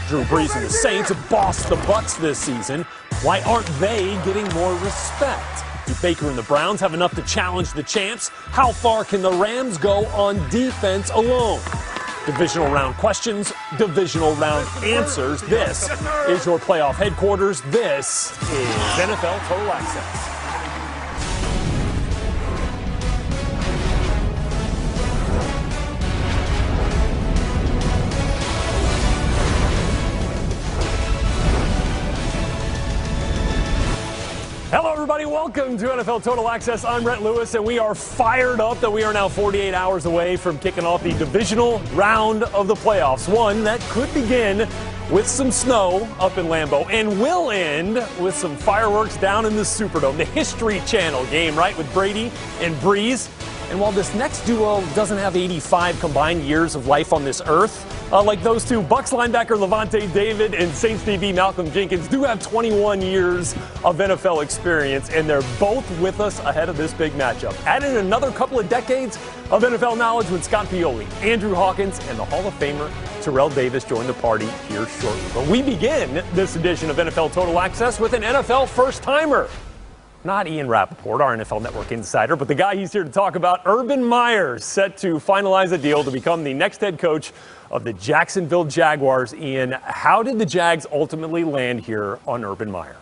Drew Brees and the Saints bossed the Bucs this season. Why aren't they getting more respect? Do Baker and the Browns have enough to challenge the champs? How far can the Rams go on defense alone? Divisional round questions, divisional round answers. This is your playoff headquarters. This is NFL Total Access. Hello, everybody. Welcome to NFL Total Access. I'm Brett Lewis, and we are fired up that we are now 48 hours away from kicking off the divisional round of the playoffs. One that could begin with some snow up in Lambeau and will end with some fireworks down in the Superdome. The History Channel game, right, with Brady and Brees. And while this next duo doesn't have 85 combined years of life on this earth, like those two, Bucs linebacker Levante David and Saints DB Malcolm Jenkins do have 21 years of NFL experience, and they're both with us ahead of this big matchup. Add in another couple of decades of NFL knowledge when Scott Pioli, Andrew Hawkins, and the Hall of Famer Terrell Davis join the party here shortly. But we begin this edition of NFL Total Access with an NFL first-timer. Not Ian Rappaport, our NFL Network insider, but the guy he's here to talk about, Urban Meyer, set to finalize a deal to become the next head coach of the Jacksonville Jaguars. Ian, how did the Jags ultimately land here on Urban Meyer?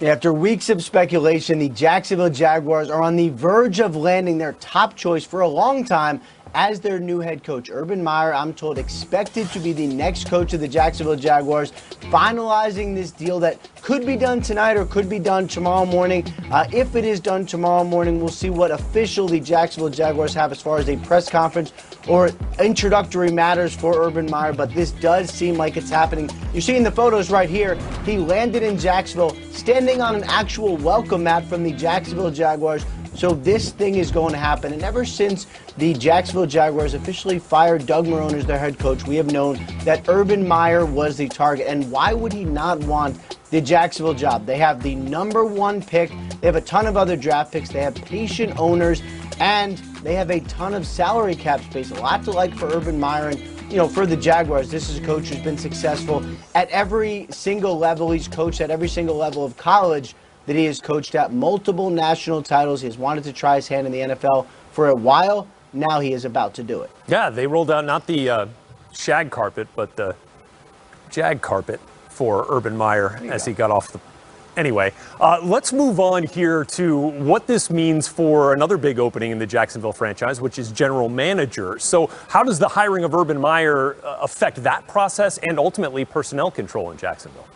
After weeks of speculation, the Jacksonville Jaguars are on the verge of landing their top choice for a long time as their new head coach. Urban Meyer, I'm told, expected to be the next coach of the Jacksonville Jaguars, finalizing this deal that could be done tonight or could be done tomorrow morning. If it is done tomorrow morning, we'll see what official the Jacksonville Jaguars have as far as a press conference or introductory matters for Urban Meyer, but this does seem like it's happening. You're seeing the photos right here. He landed in Jacksonville, standing on an actual welcome mat from the Jacksonville Jaguars. So this thing is going to happen. And ever since the Jacksonville Jaguars officially fired Doug Marrone as their head coach, we have known that Urban Meyer was the target. And why would he not want the Jacksonville job? They have the #1 pick. They have a ton of other draft picks. They have patient owners. And they have a ton of salary cap space. A lot to like for Urban Meyer. And, you know, for the Jaguars, this is a coach who's been successful at every single level. He's coached at every single level of college that he has coached at, multiple national titles. He has wanted to try his hand in the NFL for a while. Now he is about to do it. Yeah, they rolled out not the shag carpet, but the jag carpet for Urban Meyer as he got off the... Anyway, let's move on here to what this means for another big opening in the Jacksonville franchise, which is general manager. So how does the hiring of Urban Meyer affect that process and ultimately personnel control in Jacksonville?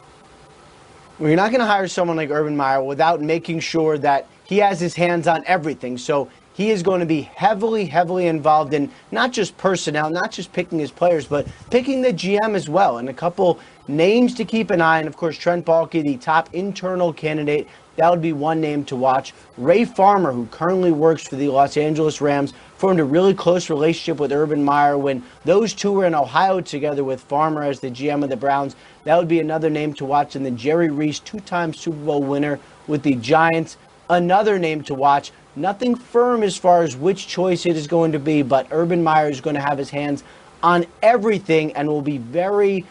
Well, you're not going to hire someone like Urban Meyer without making sure that he has his hands on everything. So he is going to be heavily involved in not just personnel, not just picking his players, but picking the GM as well. And a couple names to keep an eye on. Of course, Trent Baalke, the top internal candidate. That would be one name to watch. Ray Farmer, who currently works for the Los Angeles Rams, formed a really close relationship with Urban Meyer when those two were in Ohio together with Farmer as the GM of the Browns. That would be another name to watch. And then Jerry Reese, two-time Super Bowl winner with the Giants, another name to watch. Nothing firm as far as which choice it is going to be, but Urban Meyer is going to have his hands on everything and will be very,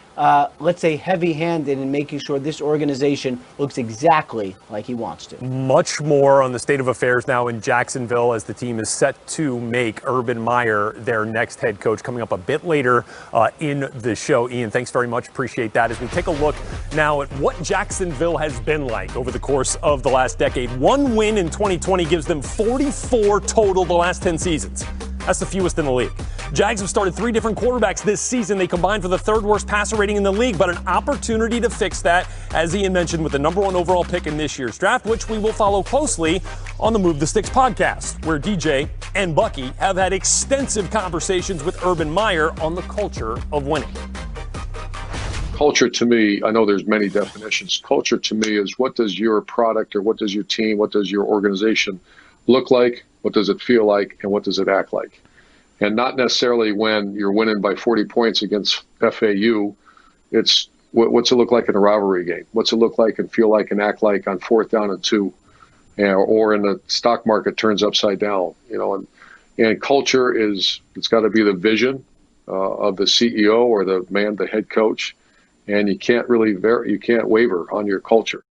let's say, heavy-handed in making sure this organization looks exactly like he wants to. Much more on the state of affairs now in Jacksonville as the team is set to make Urban Meyer their next head coach, coming up a bit later in the show. Ian, thanks very much. Appreciate that. As we take a look now at what Jacksonville has been like over the course of the last decade. One win in 2020 gives them 44 total the last 10 seasons. That's the fewest in the league. Jags have started 3 different quarterbacks this season. They combined for the 3rd worst passer rating in the league, but an opportunity to fix that, as Ian mentioned, with the #1 overall pick in this year's draft, which we will follow closely on the Move the Sticks podcast, where DJ and Bucky have had extensive conversations with Urban Meyer on the culture of winning. Culture to me, I know there's many definitions. Culture to me is what does your product or what does your team, what does your organization look like, what does it feel like, and what does it act like? And not necessarily when you're winning by 40 points against FAU. It's what's it look like in a rivalry game? What's it look like and feel like and act like on 4th down and 2, or in the stock market turns upside down? You know, and culture is, it's got to be the vision, of the CEO or the head coach, and you can't waver on your culture.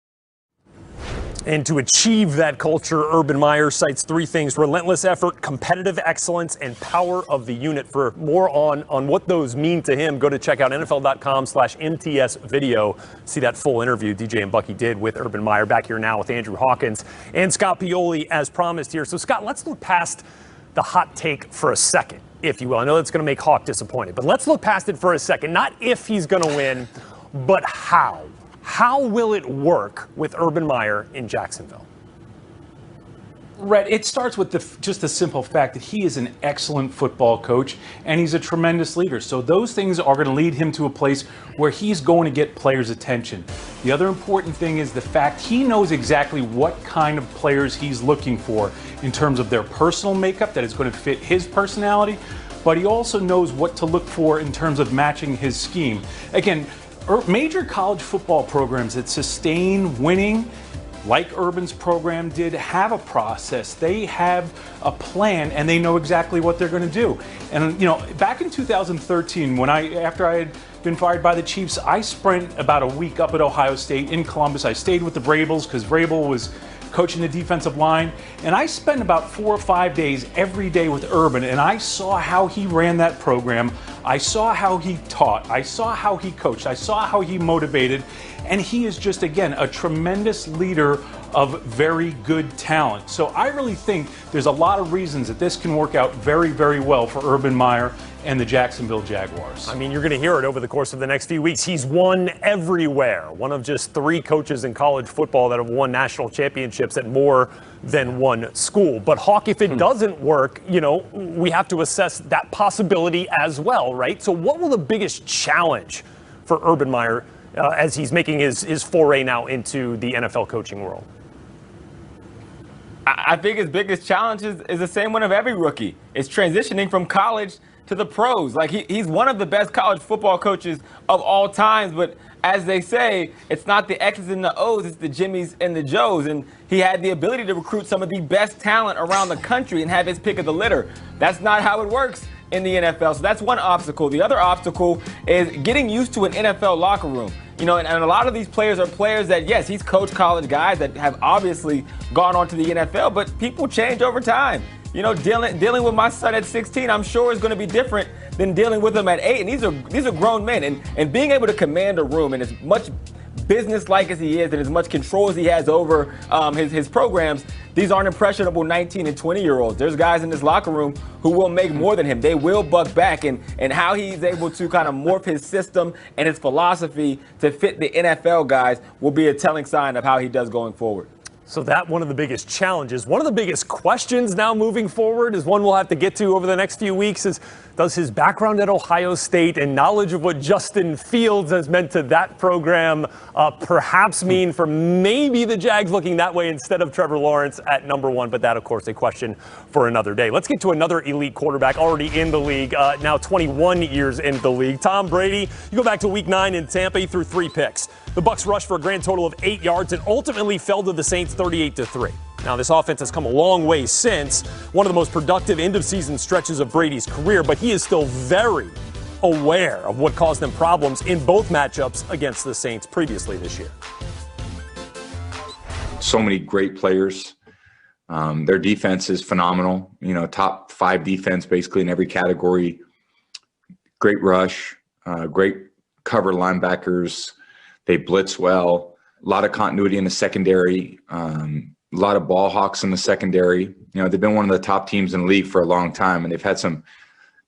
And to achieve that culture, Urban Meyer cites three things: relentless effort, competitive excellence, and power of the unit. For more on what those mean to him, go to check out NFL.com/MTS video. See that full interview DJ and Bucky did with Urban Meyer. Back here now with Andrew Hawkins and Scott Pioli as promised here. So Scott, let's look past the hot take for a second, if you will. I know that's going to make Hawk disappointed, but let's look past it for a second. Not if he's going to win, but how. How will it work with Urban Meyer in Jacksonville? Rhett, it starts with just the simple fact that he is an excellent football coach and he's a tremendous leader. So those things are going to lead him to a place where he's going to get players' attention. The other important thing is the fact he knows exactly what kind of players he's looking for in terms of their personal makeup that is going to fit his personality, but he also knows what to look for in terms of matching his scheme. Again, major college football programs that sustain winning, like Urban's program did, have a process. They have a plan and they know exactly what they're going to do. And back in 2013, after I had been fired by the Chiefs, I spent about a week up at Ohio State in Columbus. I stayed with the Vrabels because Vrabel was coaching the defensive line, and I spent about 4 or 5 days every day with Urban, and I saw how he ran that program. I saw how he taught. I saw how he coached. I saw how he motivated, and he is just, again, a tremendous leader of very good talent. So I really think there's a lot of reasons that this can work out very, very well for Urban Meyer and the Jacksonville Jaguars. I mean, you're going to hear it over the course of the next few weeks. He's won everywhere. One of just 3 coaches in college football that have won national championships at more than one school. But Hawk, if it doesn't work, we have to assess that possibility as well, right? So what will the biggest challenge for Urban Meyer as he's making his foray now into the NFL coaching world? I think his biggest challenge is the same one of every rookie. It's transitioning from college to the pros. Like he's one of the best college football coaches of all times, but as they say, it's not the X's and the O's, it's the Jimmys and the Joes. And he had the ability to recruit some of the best talent around the country and have his pick of the litter. That's not how it works in the NFL. So that's one obstacle. The other obstacle is getting used to an NFL locker room. And a lot of these players are players that, yes, he's coached college guys that have obviously gone on to the NFL, but people change over time. Dealing with my son at 16, I'm sure is going to be different than dealing with him at 8. And these are grown men. And being able to command a room, and as much business-like as he is and as much control as he has over his programs, these aren't impressionable 19 and 20-year-olds. There's guys in this locker room who will make more than him. They will buck back. And how he's able to kind of morph his system and his philosophy to fit the NFL guys will be a telling sign of how he does going forward. So that one of the biggest challenges. One of the biggest questions now moving forward is one we'll have to get to over the next few weeks is, does his background at Ohio State and knowledge of what Justin Fields has meant to that program perhaps mean for maybe the Jags looking that way instead of Trevor Lawrence at number 1? But that, of course, a question for another day. Let's get to another elite quarterback already in the league, now 21 years in the league. Tom Brady, you go back to week 9 in Tampa, he threw 3 picks. The Bucs rushed for a grand total of 8 yards and ultimately fell to the Saints 38-3. Now, this offense has come a long way since, one of the most productive end-of-season stretches of Brady's career, but he is still very aware of what caused them problems in both matchups against the Saints previously this year. So many great players. Their defense is phenomenal. Top 5 defense basically in every category. Great rush, great cover linebackers. They blitz well. A lot of continuity in the secondary. A lot of ball hawks in the secondary. They've been one of the top teams in the league for a long time, and they've had some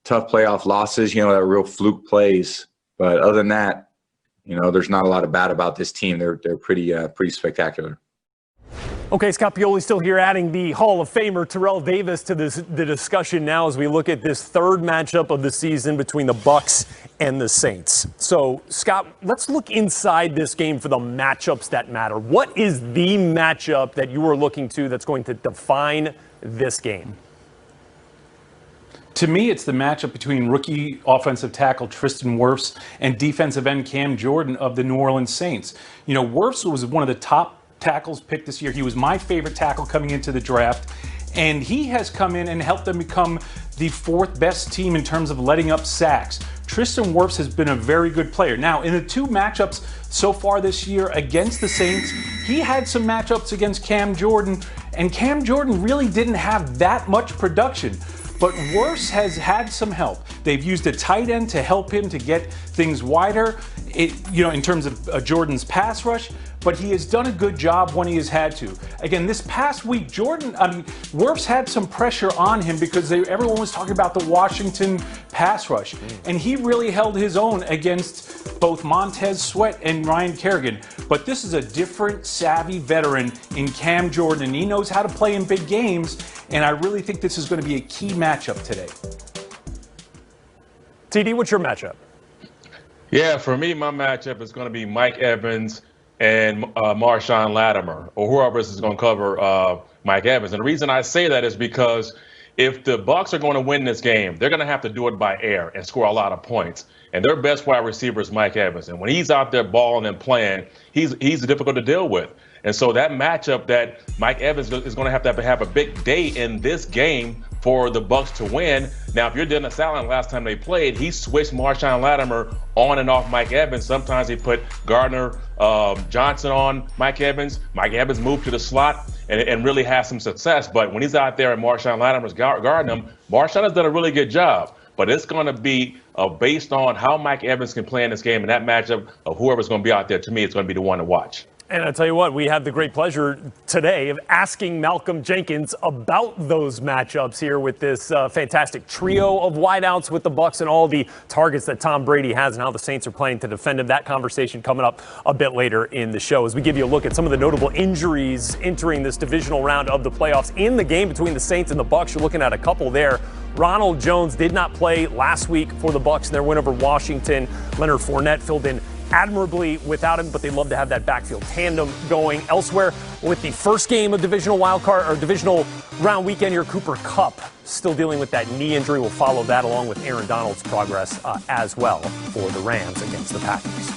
tough playoff losses, that are real fluke plays. But other than that, there's not a lot of bad about this team. They're pretty spectacular. Okay, Scott Pioli still here, adding the Hall of Famer Terrell Davis to the discussion now as we look at this third matchup of the season between the Bucs and the Saints. So, Scott, let's look inside this game for the matchups that matter. What is the matchup that you are looking to that's going to define this game? To me, it's the matchup between rookie offensive tackle Tristan Wirfs and defensive end Cam Jordan of the New Orleans Saints. Wirfs was one of the top tackles picked this year. He was my favorite tackle coming into the draft. And he has come in and helped them become the 4th best team in terms of letting up sacks. Tristan Wirfs has been a very good player. Now, in the 2 matchups so far this year against the Saints, he had some matchups against Cam Jordan, and Cam Jordan really didn't have that much production. But Wirfs has had some help. They've used a tight end to help him to get things wider, in terms of Jordan's pass rush, but he has done a good job when he has had to. Again, this past week, Wirfs had some pressure on him because everyone was talking about the Washington pass rush, and he really held his own against both Montez Sweat and Ryan Kerrigan. But this is a different, savvy veteran in Cam Jordan, and he knows how to play in big games, and I really think this is going to be a key matchup today. TD, what's your matchup? Yeah, for me, my matchup is going to be Mike Evans and Marshawn Latimer, or whoever is going to cover Mike Evans. And the reason I say that is because if the Bucs are going to win this game, they're going to have to do it by air and score a lot of points. And their best wide receiver is Mike Evans. And when he's out there balling and playing, he's difficult to deal with. And so that matchup that Mike Evans is going to have a big day in this game for the Bucs to win. Now, if you're Dennis Allen, last time they played, he switched Marshawn Latimer on and off Mike Evans. Sometimes he put Gardner Johnson on Mike Evans. Mike Evans moved to the slot and really has some success. But when he's out there and Marshawn Latimer's guarding him, Marshawn has done a really good job. But it's going to be based on how Mike Evans can play in this game, and that matchup of whoever's going to be out there, to me, it's going to be the one to watch. And I'll tell you what, we have the great pleasure today of asking Malcolm Jenkins about those matchups here with this fantastic trio of wideouts with the Bucs and all the targets that Tom Brady has and how the Saints are playing to defend him. That conversation coming up a bit later in the show as we give you a look at some of the notable injuries entering this divisional round of the playoffs. In the game between the Saints and the Bucs, you're looking at a couple there. Ronald Jones did not play last week for the Bucs in their win over Washington. Leonard Fournette filled in admirably without him, but they'd love to have that backfield tandem going. Elsewhere, with the first game of divisional round weekend here, Cooper Kupp still dealing with that knee injury. We'll follow that along with Aaron Donald's progress as well for the Rams against the Packers.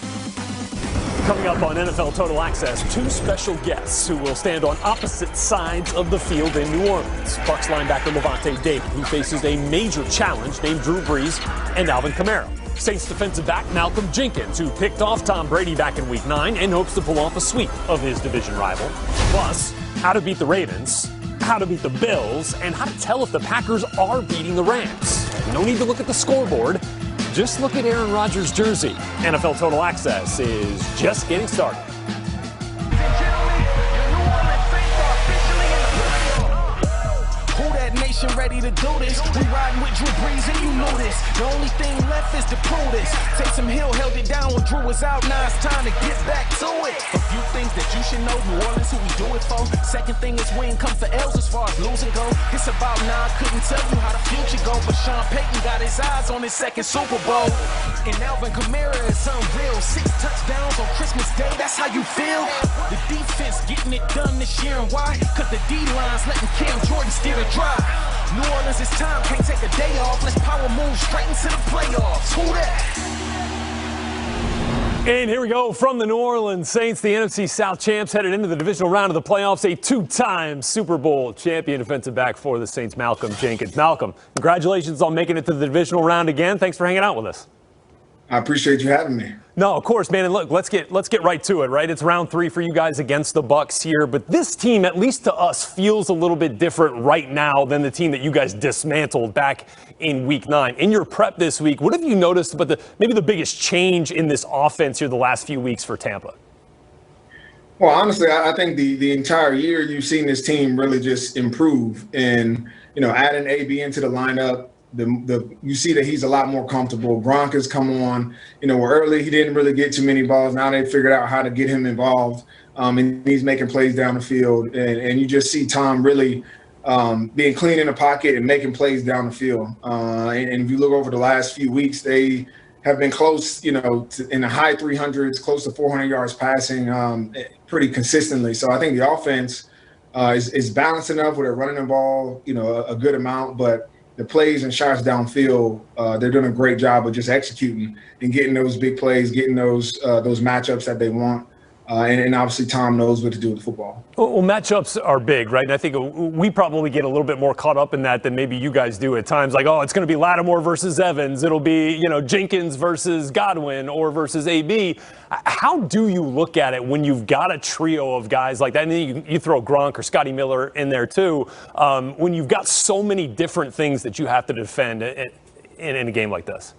Coming up on NFL Total Access, 2 special guests who will stand on opposite sides of the field in New Orleans. Bucs linebacker Levante David, who faces a major challenge named Drew Brees and Alvin Kamara. Saints defensive back Malcolm Jenkins, who picked off Tom Brady back in Week 9 and hopes to pull off a sweep of his division rival. Plus, how to beat the Ravens, how to beat the Bills, and how to tell if the Packers are beating the Rams. No need to look at the scoreboard. Just look at Aaron Rodgers' jersey. NFL Total Access is just getting started. Nation ready to do this. We riding with Drew Brees and you know this. The only thing left is to prove this. Taysom Hill held it down when Drew was out. Now it's time to get back to it. A few things that you should know. New Orleans, who we do it for. Second thing is win comes for L's as far as losing go. It's about now. I couldn't tell you how the future go, but Sean Payton got his eyes on his second Super Bowl. And Alvin Kamara is unreal. 6 touchdowns on Christmas Day. That's how you feel. The defense getting it done this year, and why? Cause the D-line's letting Cam Jordan steer the drive. New Orleans, it's time, can't take a day off. Let's power move straight into the playoffs. Who that? And here we go from the New Orleans Saints, the NFC South champs headed into the divisional round of the playoffs. A 2-time Super Bowl champion defensive back for the Saints, Malcolm Jenkins. Malcolm, congratulations on making it to the divisional round again. Thanks for hanging out with us. I appreciate you having me. No, of course, man. And look, let's get right to it, right? It's round 3 for you guys against the Bucs here, but this team, at least to us, feels a little bit different right now than the team that you guys dismantled back in Week 9. In your prep this week, what have you noticed about maybe the biggest change in this offense here the last few weeks for Tampa? Well, honestly, I think the entire year you've seen this team really just improve, and adding AB into the lineup. You see that he's a lot more comfortable. Gronk has come on. Early he didn't really get too many balls. Now they figured out how to get him involved, and he's making plays down the field. And you just see Tom really being clean in the pocket and making plays down the field. And if you look over the last few weeks, they have been close, in the high 300s, close to 400 yards passing, pretty consistently. So I think the offense is balanced enough where they're running the ball, a good amount, but the plays and shots downfield, they're doing a great job of just executing and getting those big plays, getting those matchups that they want. And obviously Tom knows what to do with football. Well, matchups are big, right? And I think we probably get a little bit more caught up in that than maybe you guys do at times. Like, oh, it's going to be Lattimore versus Evans. It'll be, Jenkins versus Godwin or versus AB. How do you look at it when you've got a trio of guys like that? And then you throw Gronk or Scotty Miller in there too. When you've got so many different things that you have to defend in a game like this.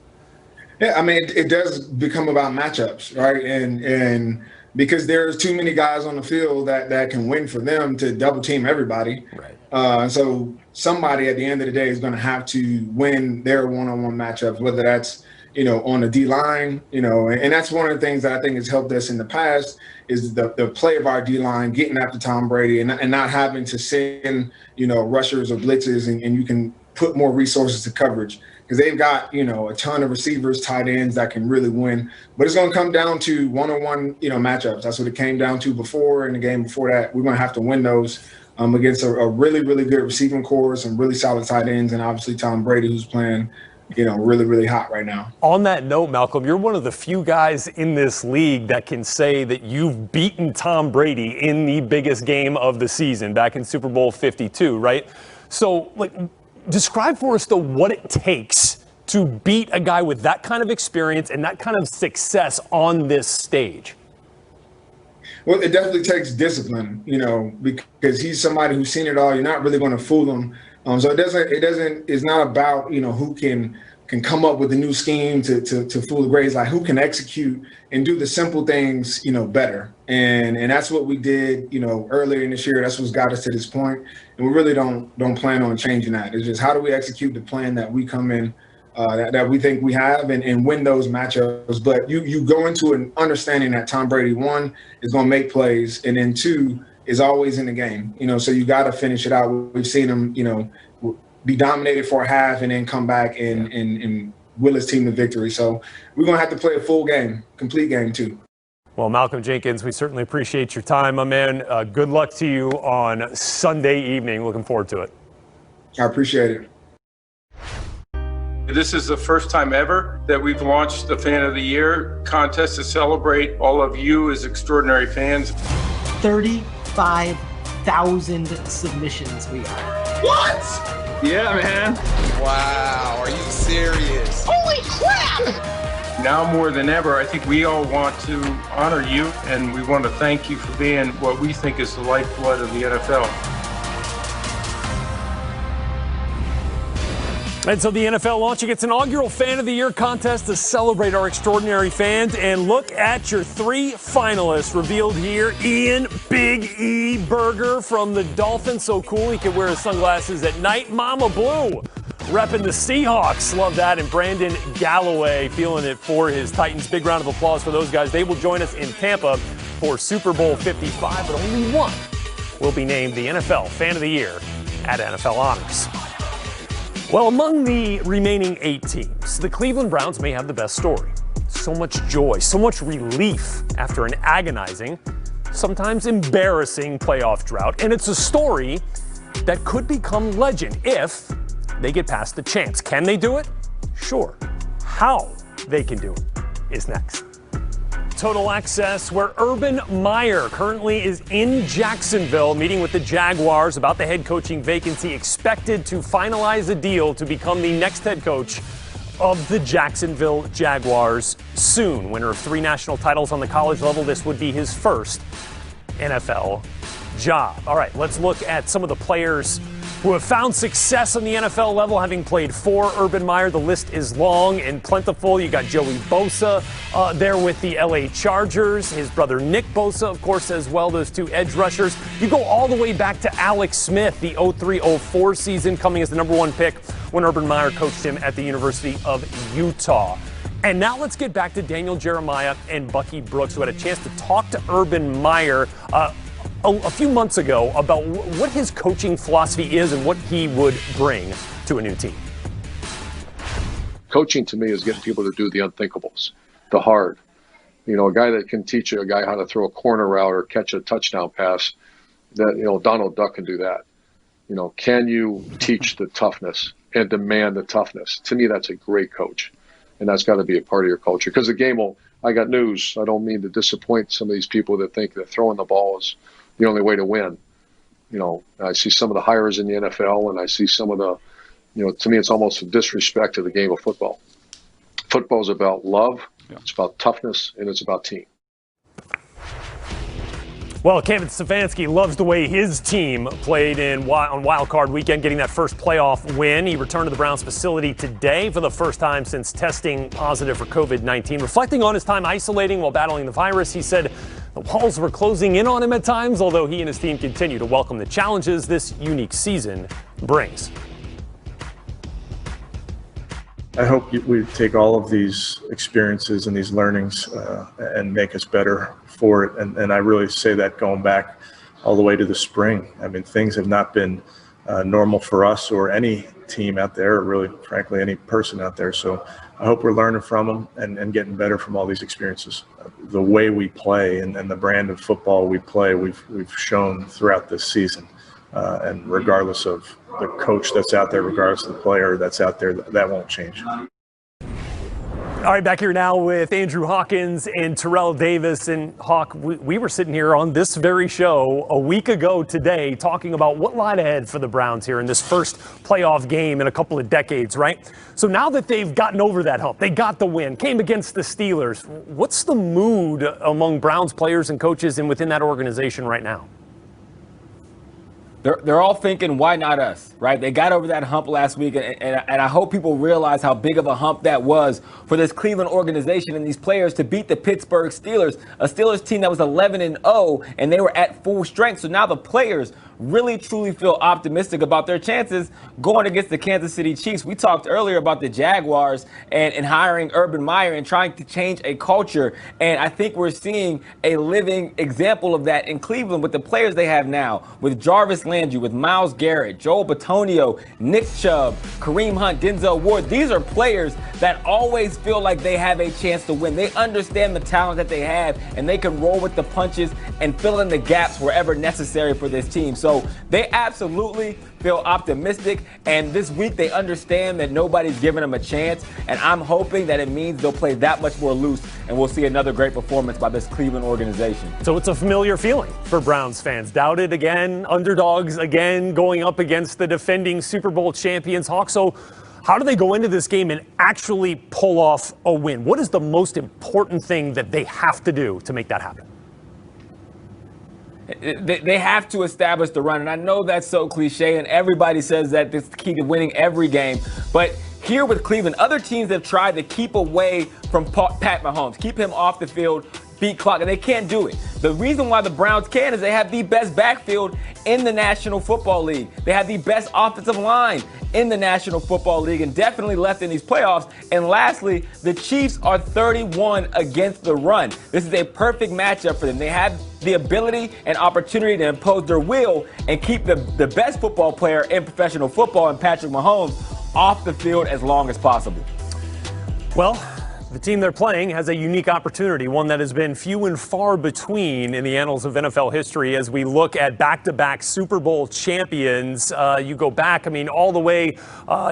Yeah, I mean, it does become about matchups, right? And because there's too many guys on the field that can win for them to double team everybody. Right. So somebody at the end of the day is going to have to win their one-on-one matchups, whether that's, on the D-line, and that's one of the things that I think has helped us in the past is the play of our D-line, getting after Tom Brady and not having to send, rushers or blitzes, and you can put more resources to coverage. Because they've got, a ton of receivers, tight ends that can really win. But it's going to come down to one-on-one, matchups. That's what it came down to before. In the game before that, we're going to have to win those against a really, really good receiving core, some really solid tight ends, and obviously Tom Brady, who's playing, really, really hot right now. On that note, Malcolm, you're one of the few guys in this league that can say that you've beaten Tom Brady in the biggest game of the season back in Super Bowl 52, right? So, describe for us, though, what it takes to beat a guy with that kind of experience and that kind of success on this stage. Well, it definitely takes discipline, because he's somebody who's seen it all. You're not really going to fool him. So it's not about, who can come up with a new scheme to fool the grades, like who can execute and do the simple things, better. And that's what we did, earlier in this year. That's what's got us to this point. And we really don't plan on changing that. It's just how do we execute the plan that we come in, that we think we have and win those matchups. But you go into an understanding that Tom Brady, one, is going to make plays, and then two, is always in the game. So you got to finish it out. We've seen him, be dominated for a half and then come back and will his team to victory. So we're going to have to play a full game, complete game too. Well, Malcolm Jenkins, we certainly appreciate your time, my man. Good luck to you on Sunday evening. Looking forward to it. I appreciate it. This is the first time ever that we've launched the Fan of the Year contest to celebrate all of you as extraordinary fans. 35,000 submissions we got. What? Yeah, man. Wow, are you serious? Holy crap! Now more than ever, I think we all want to honor you, and we want to thank you for being what we think is the lifeblood of the NFL. And so the NFL launching its inaugural Fan of the Year contest to celebrate our extraordinary fans. And look at your three finalists revealed here. Ian Big E Berger from the Dolphins. So cool, he can wear his sunglasses at night. Mama Blue repping the Seahawks. Love that. And Brandon Galloway feeling it for his Titans. Big round of applause for those guys. They will join us in Tampa for Super Bowl 55, but only one will be named the NFL Fan of the Year at NFL Honors. Well, among the remaining 8 teams, the Cleveland Browns may have the best story. So much joy, so much relief after an agonizing, sometimes embarrassing playoff drought. And it's a story that could become legend if they get past the chance. Can they do it? Sure. How they can do it is next. Total Access, where Urban Meyer currently is in Jacksonville meeting with the Jaguars about the head coaching vacancy, expected to finalize a deal to become the next head coach of the Jacksonville Jaguars soon. Winner of 3 national titles on the college level, this would be his first NFL job. All right, let's look at some of the players who have found success on the NFL level, having played for Urban Meyer. The list is long and plentiful. You got Joey Bosa there with the LA Chargers. His brother Nick Bosa, of course, as well, those 2 edge rushers. You go all the way back to Alex Smith, the 03-04 season, coming as the #1 pick when Urban Meyer coached him at the University of Utah. And now let's get back to Daniel Jeremiah and Bucky Brooks, who had a chance to talk to Urban Meyer a few months ago about what his coaching philosophy is and what he would bring to a new team. Coaching to me is getting people to do the unthinkables, the hard. A guy that can teach a guy how to throw a corner route or catch a touchdown pass, that, Donald Duck can do that. Can you teach the toughness and demand the toughness? To me, that's a great coach. And that's got to be a part of your culture, because the game will I got news. I don't mean to disappoint some of these people that think that throwing the ball is the only way to win. I see some of the hires in the NFL, and I see some of the, to me, it's almost a disrespect to the game of football. Football is about love, it's about toughness, and it's about team. Well, Kevin Stefanski loves the way his team played on Wild Card Weekend, getting that first playoff win. He returned to the Browns facility today for the first time since testing positive for COVID-19. Reflecting on his time isolating while battling the virus, he said the walls were closing in on him at times, although he and his team continue to welcome the challenges this unique season brings. I hope we take all of these experiences and these learnings and make us better for it. And I really say that going back all the way to the spring. I mean, things have not been normal for us or any team out there, or really, frankly, any person out there. So I hope we're learning from them and getting better from all these experiences. The way we play and the brand of football we play, we've shown throughout this season. And regardless of the coach that's out there, regardless of the player that's out there, that won't change. All right, back here now with Andrew Hawkins and Terrell Davis. And Hawk, we were sitting here on this very show a week ago today talking about what lied ahead for the Browns here in this first playoff game in a couple of decades, right? So now that they've gotten over that hump, they got the win, came against the Steelers. What's the mood among Browns players and coaches and within that organization right now? They're all thinking, why not us, right? They got over that hump last week, and I hope people realize how big of a hump that was for this Cleveland organization and these players to beat the Pittsburgh Steelers, a Steelers team that was 11-0, and they were at full strength. So now the players really, truly feel optimistic about their chances going against the Kansas City Chiefs. We talked earlier about the Jaguars and hiring Urban Meyer and trying to change a culture. And I think we're seeing a living example of that in Cleveland with the players they have now, with Jarvis Landry, with Myles Garrett, Joel Bitonio, Nick Chubb, Kareem Hunt, Denzel Ward. These are players that always feel like they have a chance to win. They understand the talent that they have, and they can roll with the punches and fill in the gaps wherever necessary for this team. So they absolutely feel optimistic, and this week they understand that nobody's giving them a chance, and I'm hoping that it means they'll play that much more loose, and we'll see another great performance by this Cleveland organization. So it's a familiar feeling for Browns fans. Doubted again, underdogs again, going up against the defending Super Bowl champions. Hawk, so how do they go into this game and actually pull off a win? What is the most important thing that they have to do to make that happen? They have to establish the run, and I know that's so cliche, and everybody says that it's the key to winning every game. But here with Cleveland, other teams have tried to keep away from Pat Mahomes, keep him off the field, beat clock, and they can't do it. The reason why the Browns can is they have the best backfield in the National Football League. They have the best offensive line in the National Football League, and definitely left in these playoffs. And lastly, the Chiefs are 31 against the run. This is a perfect matchup for them. They have the ability and opportunity to impose their will and keep the best football player in professional football, and Patrick Mahomes, off the field as long as possible. Well, the team they're playing has a unique opportunity, one that has been few and far between in the annals of NFL history as we look at back-to-back Super Bowl champions. You go back, all the way,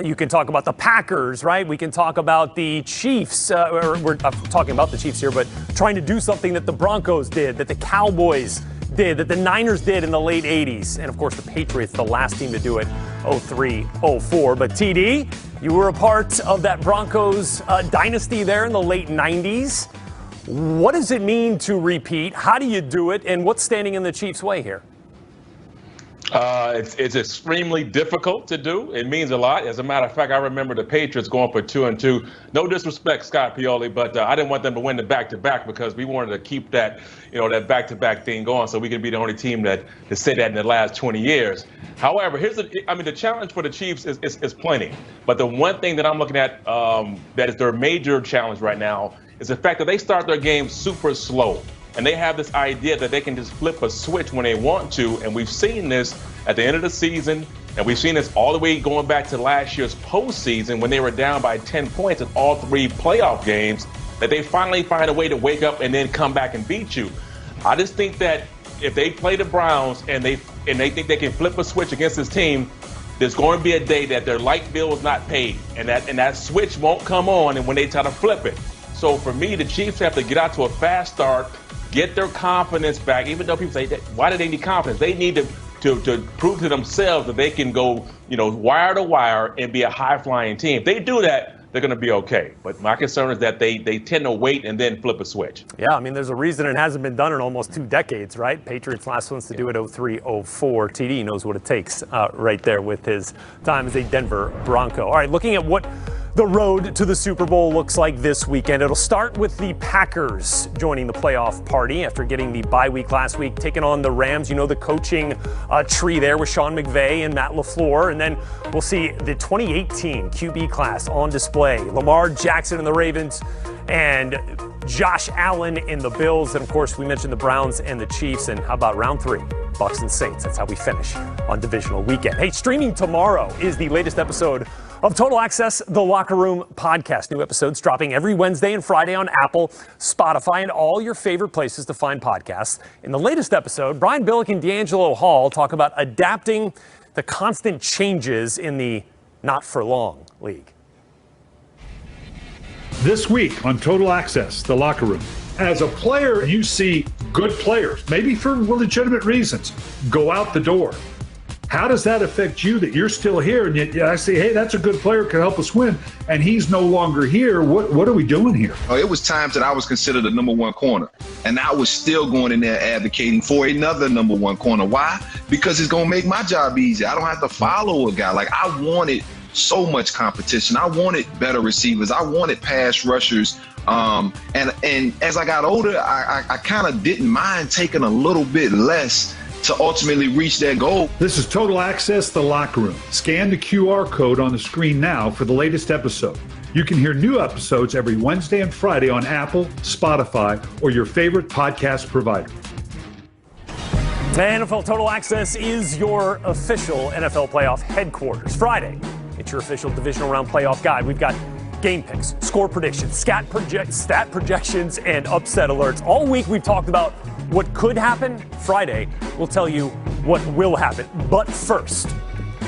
you can talk about the Packers, right? We can talk about the Chiefs. We're talking about the Chiefs here, but trying to do something that the Broncos did, that the Cowboys did, that the Niners did in the late 80s. And, of course, the Patriots, the last team to do it, 03, 04. But, TD, you were a part of that Broncos dynasty there in the late 90s. What does it mean to repeat? How do you do it? And what's standing in the Chiefs' way here? It's extremely difficult to do. It means a lot. As a matter of fact, I remember the Patriots going for 2-2. No disrespect, Scott Pioli, but I didn't want them to win the back-to-back because we wanted to keep that, that back-to-back thing going so we could be the only team that said that in the last 20 years. However, the challenge for the Chiefs is plenty. But the one thing that I'm looking at that is their major challenge right now is the fact that they start their game super slow. And they have this idea that they can just flip a switch when they want to. And we've seen this at the end of the season. And we've seen this all the way going back to last year's postseason when they were down by 10 points in all 3 playoff games, that they finally find a way to wake up and then come back and beat you. I just think that if they play the Browns and they think they can flip a switch against this team, there's going to be a day that their light bill is not paid. And that switch won't come on and when they try to flip it. So for me, the Chiefs have to get out to a fast start, get their confidence back. Even though people say, why do they need confidence? They need to prove to themselves that they can go, wire to wire and be a high-flying team. If they do that, they're going to be okay. But my concern is that they tend to wait and then flip a switch. Yeah, I mean, there's a reason it hasn't been done in almost 2 decades, right? Patriots last ones to do it 03, 04. TD knows what it takes right there with his time as a Denver Bronco. All right, looking at what the road to the Super Bowl looks like this weekend. It'll start with the Packers joining the playoff party after getting the bye week last week, taking on the Rams. The coaching tree there with Sean McVay and Matt LaFleur. And then we'll see the 2018 QB class on display. Lamar Jackson and the Ravens and Josh Allen in the Bills. And, of course, we mentioned the Browns and the Chiefs. And how about round 3? Bucs and Saints. That's how we finish on Divisional Weekend. Hey, streaming tomorrow is the latest episode of Total Access, the Locker Room podcast. New episodes dropping every Wednesday and Friday on Apple, Spotify, and all your favorite places to find podcasts. In the latest episode, Brian Billick and D'Angelo Hall talk about adapting the constant changes in the not-for-long league. This week on Total Access, the Locker Room. As a player, you see good players, maybe for legitimate reasons, go out the door. How does that affect you that you're still here? And yet I say, hey, that's a good player, can help us win, and he's no longer here. What are we doing here? It was times that I was considered a number 1 corner, and I was still going in there advocating for another number 1 corner. Why? Because it's going to make my job easy. I don't have to follow a guy. Like, I wanted so much competition. I wanted better receivers. I wanted pass rushers. And as I got older, I kind of didn't mind taking a little bit less to ultimately reach that goal. This is Total Access, the Locker Room. Scan the QR code on the screen now for the latest episode. You can hear new episodes every Wednesday and Friday on Apple, Spotify, or your favorite podcast provider. NFL Total Access is your official NFL playoff headquarters. Friday, it's your official divisional round playoff guide. We've got game picks, score predictions, stat projections, and upset alerts. All week we've talked about what could happen. Friday, we'll tell you what will happen. But first,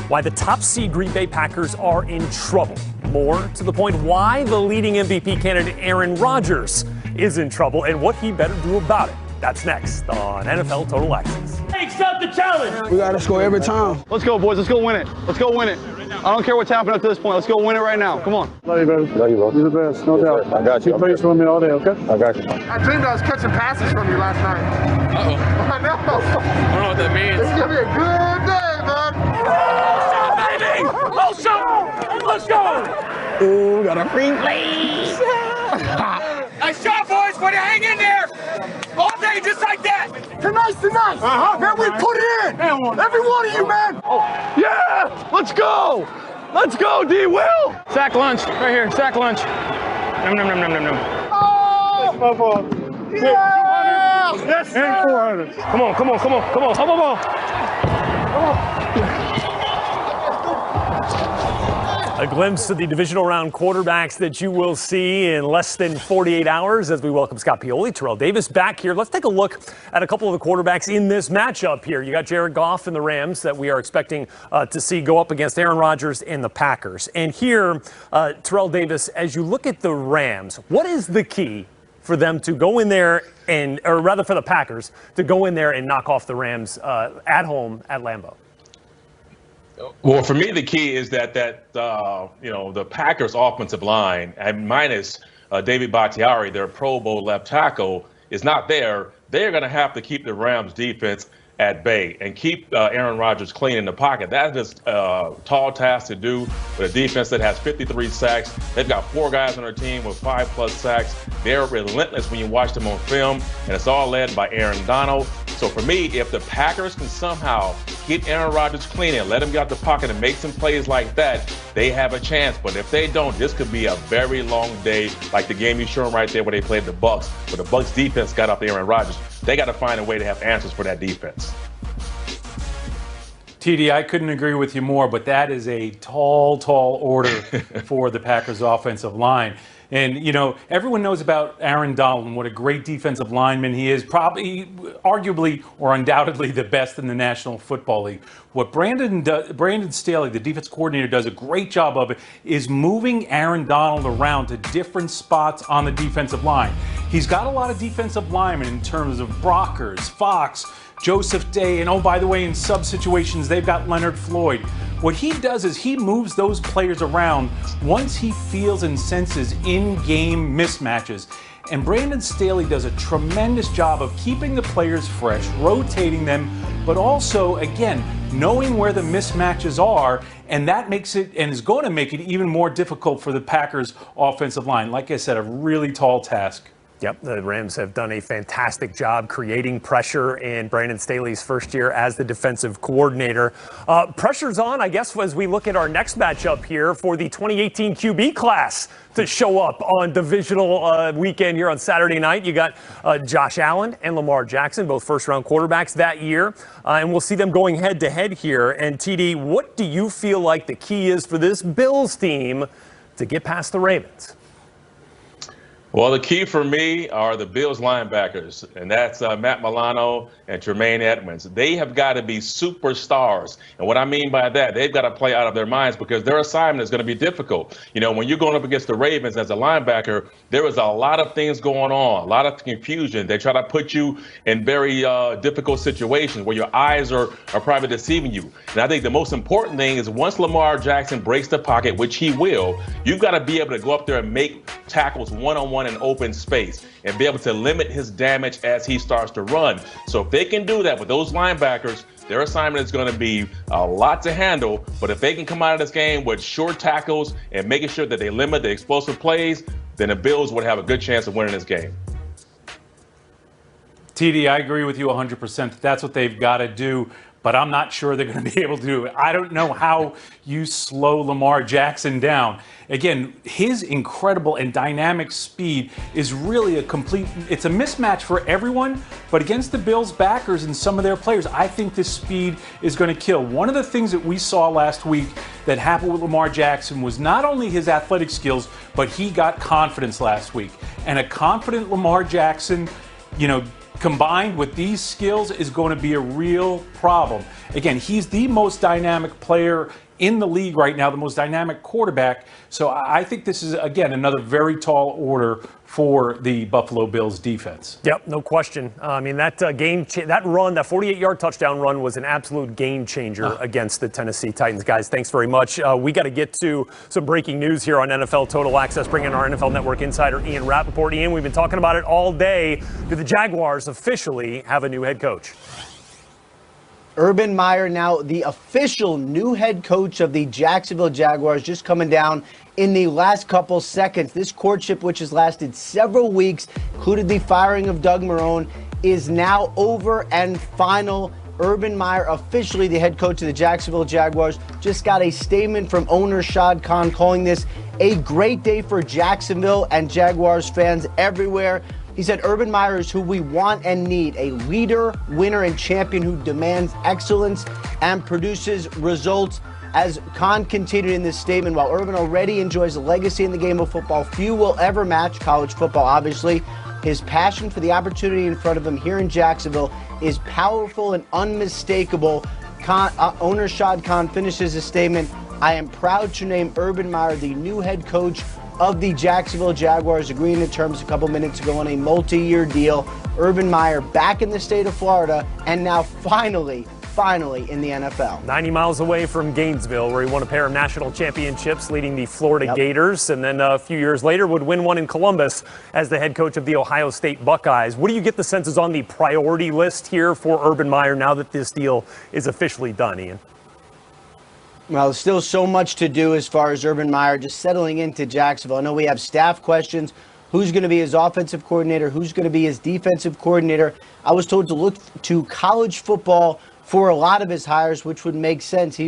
why the top seed Green Bay Packers are in trouble. More to the point, why the leading MVP candidate Aaron Rodgers is in trouble and what he better do about it. That's next on NFL Total Access. Accept the challenge. We got to score every time. Let's go, boys. Let's go win it. Let's go win it. I don't care what's happened up to this point. Let's go win it right now. Come on. Love you, baby. Love you, bro. You're the best, no doubt. I got you. Keep playing for me all day, okay? I got you. I dreamed I was catching passes from you last night. Uh-oh. I know. I don't know what that means. It's going to be a good day, man. Baby! Let's go! Let's go! Ooh, we got a free Please! Nice shot, boys. Way to hang in there. All day, just like that. Tonight's the night. Man, we put it in. Every one of you, man. Yeah! Let's go! Let's go, D. Will! Sack lunch. Right here. Sack lunch. Num, num, num, num, num, num. Oh! My fault. Yeah! Yes, and 400. Come on, come on, come on, come on. Come on. Come on. A glimpse of the divisional round quarterbacks that you will see in less than 48 hours as we welcome Scott Pioli, Terrell Davis back here. Let's take a look at a couple of the quarterbacks in this matchup here. You got Jared Goff and the Rams that we are expecting to see go up against Aaron Rodgers and the Packers. And here, Terrell Davis, as you look at the Rams, what is the key for them to go in there or rather for the Packers to go in there and knock off the Rams at home at Lambeau? Well, for me, the key is that the Packers' offensive line, and minus David Bakhtiari, their Pro Bowl left tackle, is not there. They're going to have to keep the Rams' defense at bay and keep Aaron Rodgers clean in the pocket. That is a tall task to do with a defense that has 53 sacks. They've got 4 guys on their team with 5+ sacks. They're relentless when you watch them on film, and it's all led by Aaron Donald. So for me, if the Packers can somehow keep Aaron Rodgers clean and let him get out the pocket and make some plays like that, they have a chance. But if they don't, this could be a very long day, like the game you showed right there where they played the Bucs, where the Bucs defense got off Aaron Rodgers. They got to find a way to have answers for that defense. TD, I couldn't agree with you more, but that is a tall order for the Packers offensive line. And, you know, everyone knows about Aaron Donald and what a great defensive lineman he is, probably, arguably, or undoubtedly the best in the National Football League. What Brandon Staley, the defense coordinator, does a great job of is moving Aaron Donald around to different spots on the defensive line. He's got a lot of defensive linemen in terms of Brockers, Fox, Joseph Day, and oh, by the way, in sub situations, they've got Leonard Floyd. What he does is he moves those players around once he feels and senses in-game mismatches. And Brandon Staley does a tremendous job of keeping the players fresh, rotating them, but also, again, knowing where the mismatches are, and that makes it, and is going to make it even more difficult for the Packers' offensive line. Like I said, a really tall task. Yep, the Rams have done a fantastic job creating pressure in Brandon Staley's first year as the defensive coordinator. Pressure's on, I guess, as we look at our next matchup here for the 2018 QB class to show up on divisional weekend here on Saturday night. You got Josh Allen and Lamar Jackson, both first-round quarterbacks that year, and we'll see them going head-to-head here. And TD, what do you feel like the key is for this Bills team to get past the Ravens? Well, the key for me are the Bills linebackers, and that's Matt Milano and Tremaine Edmonds. They have got to be superstars. And what I mean by that, they've got to play out of their minds because their assignment is going to be difficult. You know, when you're going up against the Ravens as a linebacker, there is a lot of things going on, a lot of confusion. They try to put you in very difficult situations where your eyes are probably deceiving you. And I think the most important thing is once Lamar Jackson breaks the pocket, which he will, you've got to be able to go up there and make tackles one-on-one in open space and be able to limit his damage as he starts to run. So if they can do that with those linebackers, their assignment is going to be a lot to handle. But if they can come out of this game with short tackles and making sure that they limit the explosive plays, then the Bills would have a good chance of winning this game. TD, I agree with you 100%. That's what they've got to do. But I'm not sure they're going to be able to do it. I don't know how you slow Lamar Jackson down. Again, his incredible and dynamic speed is really it's a mismatch for everyone, but against the Bills backers and some of their players, I think this speed is going to kill. One of the things that we saw last week that happened with Lamar Jackson was not only his athletic skills, but he got confidence last week. And a confident Lamar Jackson, you know, combined with these skills is going to be a real problem. Again, he's the most dynamic player in the league right now, the most dynamic quarterback. So I think this is, again, another very tall order for the Buffalo Bills defense. Yep, no question. I mean, that that 48-yard touchdown run was an absolute game changer against the Tennessee Titans. Guys, thanks very much. We got to get to some breaking news here on NFL Total Access. Bring in our NFL Network insider, Ian Rappaport. Ian, we've been talking about it all day. Do the Jaguars officially have a new head coach? Urban Meyer, now the official new head coach of the Jacksonville Jaguars, just coming down in the last couple seconds. This courtship, which has lasted several weeks, included the firing of Doug Marrone, is now over and final. Urban Meyer, officially the head coach of the Jacksonville Jaguars, just got a statement from owner Shad Khan calling this a great day for Jacksonville and Jaguars fans everywhere. He said Urban Meyer is who we want and need, a leader, winner, and champion who demands excellence and produces results. As Khan continued in this statement, while Urban already enjoys a legacy in the game of football, few will ever match college football, obviously. His passion for the opportunity in front of him here in Jacksonville is powerful and unmistakable. Owner Shad Khan finishes his statement, I am proud to name Urban Meyer the new head coach of the Jacksonville Jaguars, agreeing to terms a couple minutes ago on a multi-year deal. Urban Meyer back in the state of Florida and now finally in the NFL. 90 miles away from Gainesville, where he won a pair of national championships leading the Florida Gators, and then a few years later would win one in Columbus as the head coach of the Ohio State Buckeyes. What do you get the sense is on the priority list here for Urban Meyer now that this deal is officially done, Ian? Well, there's still so much to do as far as Urban Meyer just settling into Jacksonville. I know we have staff questions. Who's going to be his offensive coordinator? Who's going to be his defensive coordinator? I was told to look to college football for a lot of his hires, which would make sense.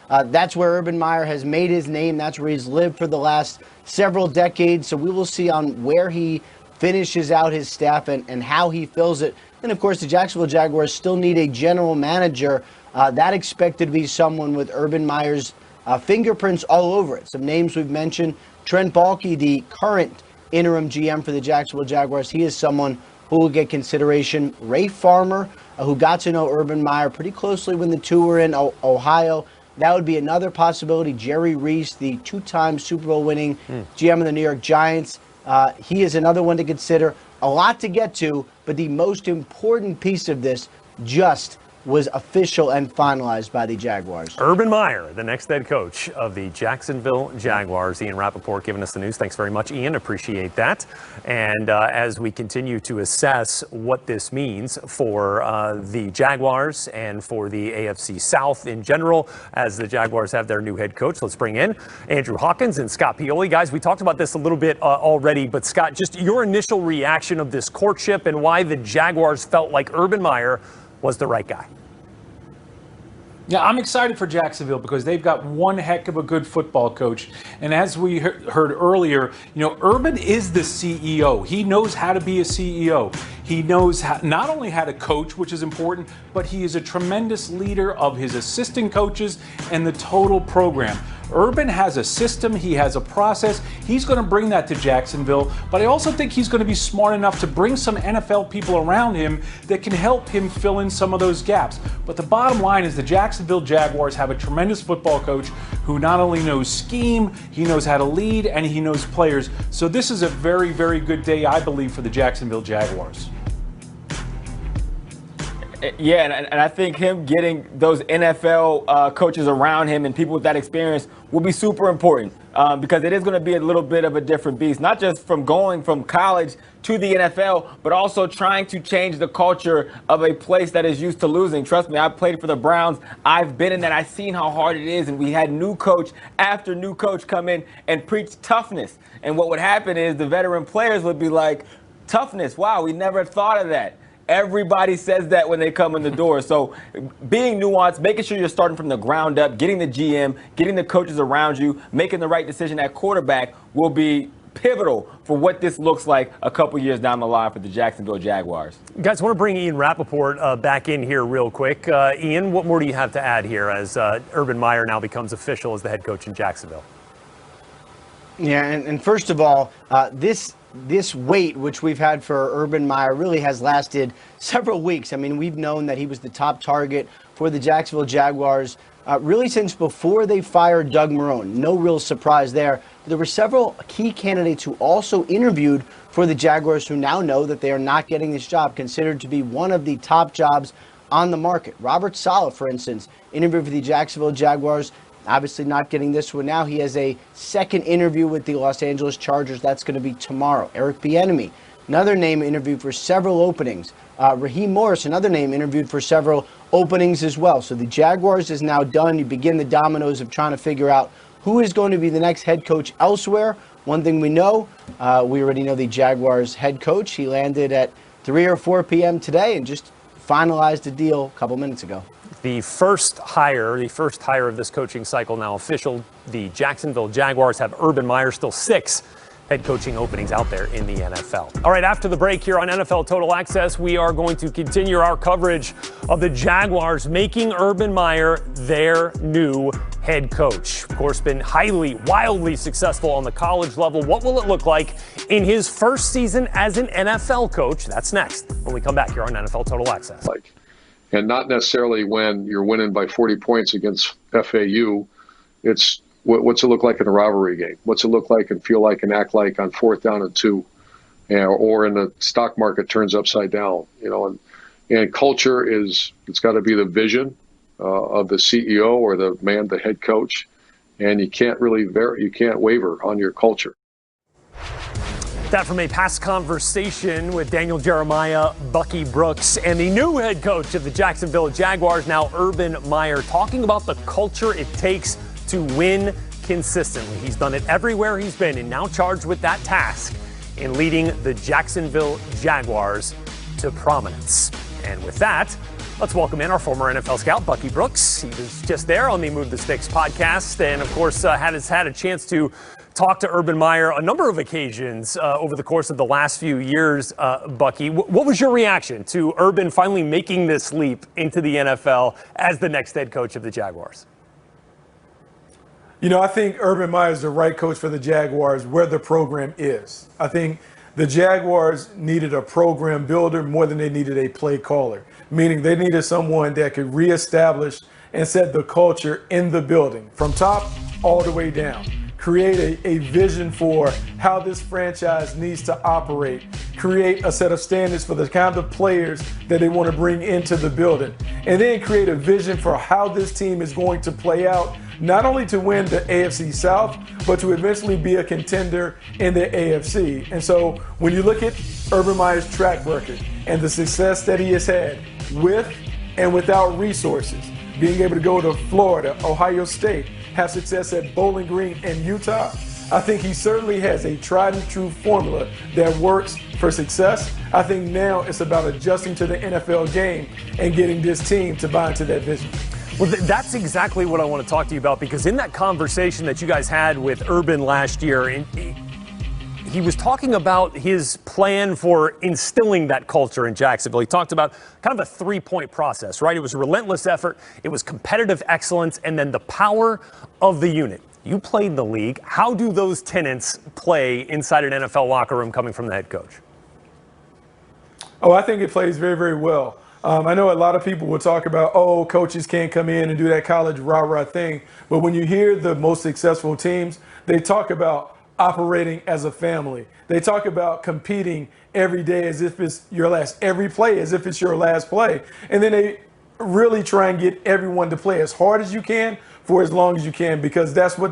That's where Urban Meyer has made his name. That's where he's lived for the last several decades. So we will see on where he finishes out his staff and how he fills it. And, of course, the Jacksonville Jaguars still need a general manager. That expected to be someone with Urban Meyer's fingerprints all over it. Some names we've mentioned. Trent Baalke, the current interim GM for the Jacksonville Jaguars. He is someone who will get consideration. Ray Farmer, who got to know Urban Meyer pretty closely when the two were in Ohio. That would be another possibility. Jerry Reese, the two-time Super Bowl winning GM of the New York Giants. He is another one to consider. A lot to get to, but the most important piece of this just was official and finalized by the Jaguars. Urban Meyer, the next head coach of the Jacksonville Jaguars. Ian Rappaport giving us the news. Thanks very much, Ian. Appreciate that. And as we continue to assess what this means for the Jaguars and for the AFC South in general, as the Jaguars have their new head coach, let's bring in Andrew Hawkins and Scott Pioli. Guys, we talked about this a little bit already, but Scott, just your initial reaction of this courtship and why the Jaguars felt like Urban Meyer was the right guy. Yeah, I'm excited for Jacksonville because they've got one heck of a good football coach. And as we heard earlier, Urban is the CEO. He knows how to be a CEO. He knows not only how to coach, which is important, but he is a tremendous leader of his assistant coaches and the total program. Urban has a system, he has a process. He's going to bring that to Jacksonville, but I also think he's going to be smart enough to bring some NFL people around him that can help him fill in some of those gaps. But the bottom line is the Jacksonville Jaguars have a tremendous football coach who not only knows scheme, he knows how to lead, and he knows players. So this is a very, very good day, I believe, for the Jacksonville Jaguars. Yeah, and I think him getting those NFL coaches around him and people with that experience will be super important because it is going to be a little bit of a different beast, not just from going from college to the NFL, but also trying to change the culture of a place that is used to losing. Trust me, I played for the Browns. I've been in that. I've seen how hard it is, and we had new coach after new coach come in and preach toughness. And what would happen is the veteran players would be like, toughness, wow, we never thought of that. Everybody says that when they come in the door. So being nuanced, making sure you're starting from the ground up, getting the GM, getting the coaches around you, making the right decision at quarterback will be pivotal for what this looks like a couple years down the line for the Jacksonville Jaguars. Guys, I want to bring Ian Rappaport back in here real quick. Ian, what more do you have to add here as Urban Meyer now becomes official as the head coach in Jacksonville? Yeah, and first of all, this wait, which we've had for Urban Meyer, really has lasted several weeks. I mean, we've known that he was the top target for the Jacksonville Jaguars really since before they fired Doug Marrone. No real surprise there. There were several key candidates who also interviewed for the Jaguars who now know that they are not getting this job, considered to be one of the top jobs on the market. Robert Saleh, for instance, interviewed for the Jacksonville Jaguars. Obviously not getting this one now. He has a second interview with the Los Angeles Chargers. That's going to be tomorrow. Eric Bieniemy, another name interviewed for several openings. Raheem Morris, another name interviewed for several openings as well. So the Jaguars is now done. You begin the dominoes of trying to figure out who is going to be the next head coach elsewhere. One thing we know, we already know the Jaguars head coach. He landed at 3 or 4 p.m. today and just finalized a deal a couple minutes ago. The first hire of this coaching cycle now official. The Jacksonville Jaguars have Urban Meyer, still 6 head coaching openings out there in the NFL. All right, after the break here on NFL Total Access, we are going to continue our coverage of the Jaguars making Urban Meyer their new head coach. Of course, been wildly successful on the college level. What will it look like in his first season as an NFL coach? That's next when we come back here on NFL Total Access. And not necessarily when you're winning by 40 points against FAU. It's what's it look like in a rivalry game? What's it look like and feel like and act like on 4th down and 2, or in the stock market turns upside down? And culture it's got to be the vision of the CEO or the head coach, and you can't waver on your culture. That from a past conversation with Daniel Jeremiah, Bucky Brooks, and the new head coach of the Jacksonville Jaguars, now Urban Meyer, talking about the culture it takes to win consistently. He's done it everywhere he's been and now charged with that task in leading the Jacksonville Jaguars to prominence. And with that, let's welcome in our former NFL scout, Bucky Brooks. He was just there on the Move the Sticks podcast and, of course, has had a chance to talk to Urban Meyer a number of occasions over the course of the last few years. Bucky, what was your reaction to Urban finally making this leap into the NFL as the next head coach of the Jaguars? I think Urban Meyer is the right coach for the Jaguars where the program is. I think the Jaguars needed a program builder more than they needed a play caller, meaning they needed someone that could reestablish and set the culture in the building from top all the way down. Create a vision for how this franchise needs to operate, create a set of standards for the kind of players that they want to bring into the building, and then create a vision for how this team is going to play out, not only to win the AFC South, but to eventually be a contender in the AFC. And so when you look at Urban Meyer's track record and the success that he has had with and without resources, being able to go to Florida, Ohio State, have success at Bowling Green and Utah, I think he certainly has a tried and true formula that works for success. I think now it's about adjusting to the NFL game and getting this team to buy into that vision. Well, that's exactly what I want to talk to you about, because in that conversation that you guys had with Urban last year, he was talking about his plan for instilling that culture in Jacksonville. He talked about kind of a three-point process, right? It was a relentless effort, it was competitive excellence, and then the power of the unit. You played in the league. How do those tenets play inside an NFL locker room coming from the head coach? Oh, I think it plays very, very well. I know a lot of people will talk about, coaches can't come in and do that college rah-rah thing. But when you hear the most successful teams, they talk about operating as a family. They talk about competing every day as if it's your last, every play as if it's your last play. And then they really try and get everyone to play as hard as you can for as long as you can, because that's what the